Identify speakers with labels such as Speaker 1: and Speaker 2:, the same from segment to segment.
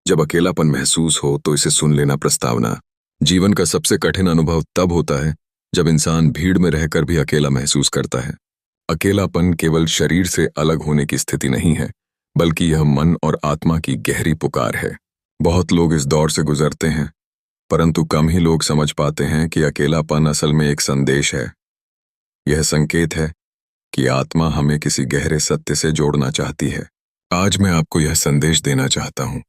Speaker 1: जब अकेलापन महसूस हो तो इसे सुन लेना प्रस्तावना। जीवन का सबसे कठिन अनुभव तब होता है जब इंसान भीड़ में रहकर भी अकेला महसूस करता है। अकेलापन केवल शरीर से अलग होने की स्थिति नहीं है, बल्कि यह मन और आत्मा की गहरी पुकार है। बहुत लोग इस दौर से गुजरते हैं, परंतु कम ही लोग समझ पाते हैं कि अकेलापन असल में एक संदेश है। यह संकेत है कि आत्मा हमें किसी गहरे सत्य से जोड़ना चाहती है। आज मैं आपको यह संदेश देना चाहता हूं।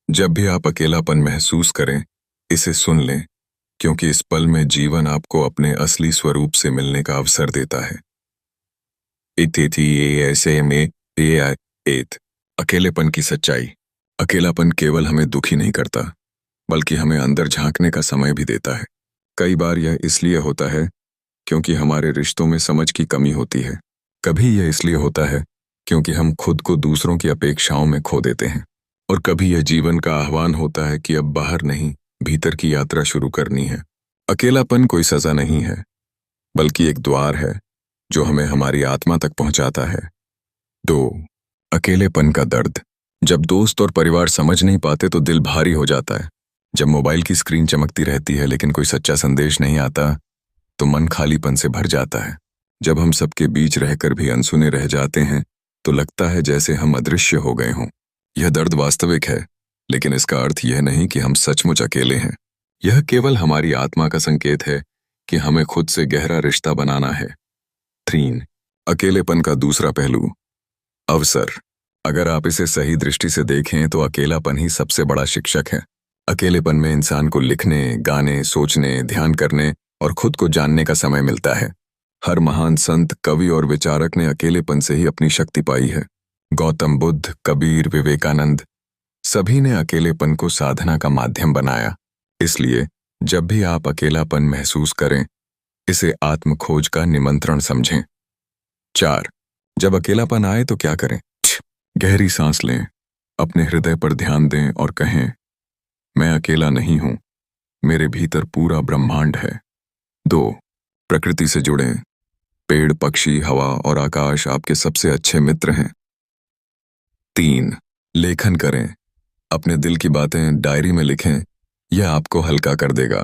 Speaker 1: जब भी आप अकेलापन महसूस करें, इसे सुन लें, क्योंकि इस पल में जीवन आपको अपने असली स्वरूप से मिलने का अवसर देता है। अकेलेपन की सच्चाई। अकेलापन केवल हमें दुखी नहीं करता, बल्कि हमें अंदर झांकने का समय भी देता है। कई बार यह इसलिए होता है क्योंकि हमारे रिश्तों में समझ की कमी होती है। कभी यह इसलिए होता है क्योंकि हम खुद को दूसरों की अपेक्षाओं में खो देते हैं, और कभी यह जीवन का आह्वान होता है कि अब बाहर नहीं, भीतर की यात्रा शुरू करनी है। अकेलापन कोई सजा नहीं है, बल्कि एक द्वार है जो हमें हमारी आत्मा तक पहुंचाता है। 2. अकेलेपन का दर्द। जब दोस्त और परिवार समझ नहीं पाते तो दिल भारी हो जाता है। जब मोबाइल की स्क्रीन चमकती रहती है लेकिन कोई सच्चा संदेश नहीं आता, तो मन खालीपन से भर जाता है। जब हम सबके बीच रहकर भी अनसुने रह जाते हैं तो लगता है जैसे हम अदृश्य हो गए हों। यह दर्द वास्तविक है, लेकिन इसका अर्थ यह नहीं कि हम सचमुच अकेले हैं। यह केवल हमारी आत्मा का संकेत है कि हमें खुद से गहरा रिश्ता बनाना है। 3. अकेलेपन का दूसरा पहलू। अवसर। अगर आप इसे सही दृष्टि से देखें तो अकेलापन ही सबसे बड़ा शिक्षक है। अकेलेपन में इंसान को लिखने, गाने, सोचने, ध्यान करने और खुद को जानने का समय मिलता है। हर महान संत, कवि और विचारक ने अकेलेपन से ही अपनी शक्ति पाई है। गौतम बुद्ध, कबीर, विवेकानंद, सभी ने अकेलेपन को साधना का माध्यम बनाया। इसलिए जब भी आप अकेलापन महसूस करें, इसे आत्मखोज का निमंत्रण समझें। 4. जब अकेलापन आए तो क्या करें? गहरी सांस लें, अपने हृदय पर ध्यान दें और कहें, मैं अकेला नहीं हूं, मेरे भीतर पूरा ब्रह्मांड है। 2. प्रकृति से जुड़ें। पेड़, पक्षी, हवा और आकाश आपके सबसे अच्छे मित्र हैं। 3. लेखन करें। अपने दिल की बातें डायरी में लिखें, यह आपको हल्का कर देगा।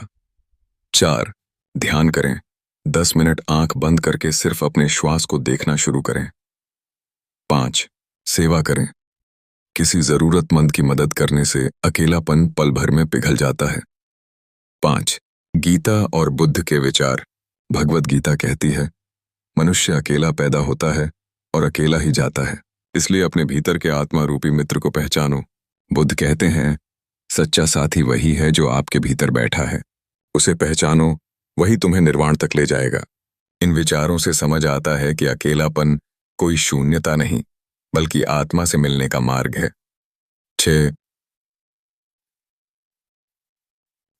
Speaker 1: 4. ध्यान करें। 10 मिनट आंख बंद करके सिर्फ अपने श्वास को देखना शुरू करें। 5. सेवा करें। किसी जरूरतमंद की मदद करने से अकेलापन पल भर में पिघल जाता है। 5. गीता और बुद्ध के विचार। भगवद गीता कहती है, मनुष्य अकेला पैदा होता है और अकेला ही जाता है, इसलिए अपने भीतर के आत्मा रूपी मित्र को पहचानो। बुद्ध कहते हैं, सच्चा साथी वही है जो आपके भीतर बैठा है, उसे पहचानो, वही तुम्हें निर्वाण तक ले जाएगा। इन विचारों से समझ आता है कि अकेलापन कोई शून्यता नहीं, बल्कि आत्मा से मिलने का मार्ग है। 6.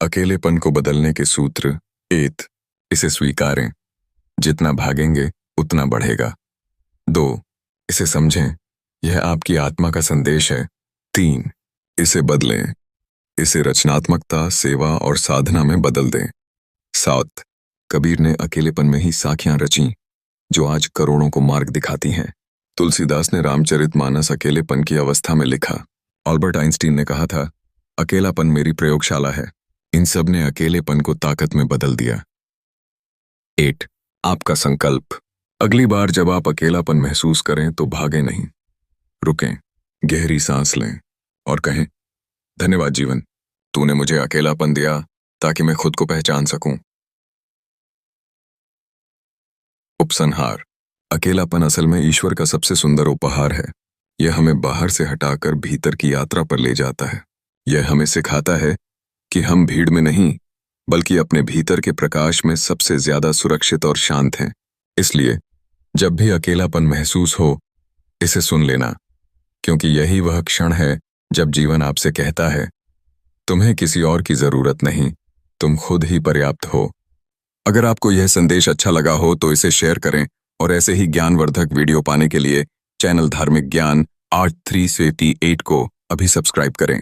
Speaker 1: अकेलेपन को बदलने के सूत्र। 1. इसे स्वीकारें, जितना भागेंगे उतना बढ़ेगा। 2. इसे समझें, यह आपकी आत्मा का संदेश है। 3. इसे बदलें, इसे रचनात्मकता, सेवा और साधना में बदल दें। 7. कबीर ने अकेलेपन में ही साखियां रचीं, जो आज करोड़ों को मार्ग दिखाती हैं। तुलसीदास ने रामचरितमानस अकेलेपन की अवस्था में लिखा। अल्बर्ट आइंस्टीन ने कहा था, अकेलापन मेरी प्रयोगशाला है। इन सब ने अकेलेपन को ताकत में बदल दिया। 8. आपका संकल्प। अगली बार जब आप अकेलापन महसूस करें तो भागें नहीं, रुकें, गहरी सांस लें और कहें, धन्यवाद जीवन, तूने मुझे अकेलापन दिया ताकि मैं खुद को पहचान सकूं। उपसंहार। अकेलापन असल में ईश्वर का सबसे सुंदर उपहार है। यह हमें बाहर से हटाकर भीतर की यात्रा पर ले जाता है। यह हमें सिखाता है कि हम भीड़ में नहीं, बल्कि अपने भीतर के प्रकाश में सबसे ज्यादा सुरक्षित और शांत हैं। इसलिए जब भी अकेलापन महसूस हो, इसे सुन लेना, क्योंकि यही वह क्षण है जब जीवन आपसे कहता है, तुम्हें किसी और की जरूरत नहीं, तुम खुद ही पर्याप्त हो। अगर आपको यह संदेश अच्छा लगा हो तो इसे शेयर करें, और ऐसे ही ज्ञानवर्धक वीडियो पाने के लिए चैनल धार्मिक ज्ञान 8388 को अभी सब्सक्राइब करें।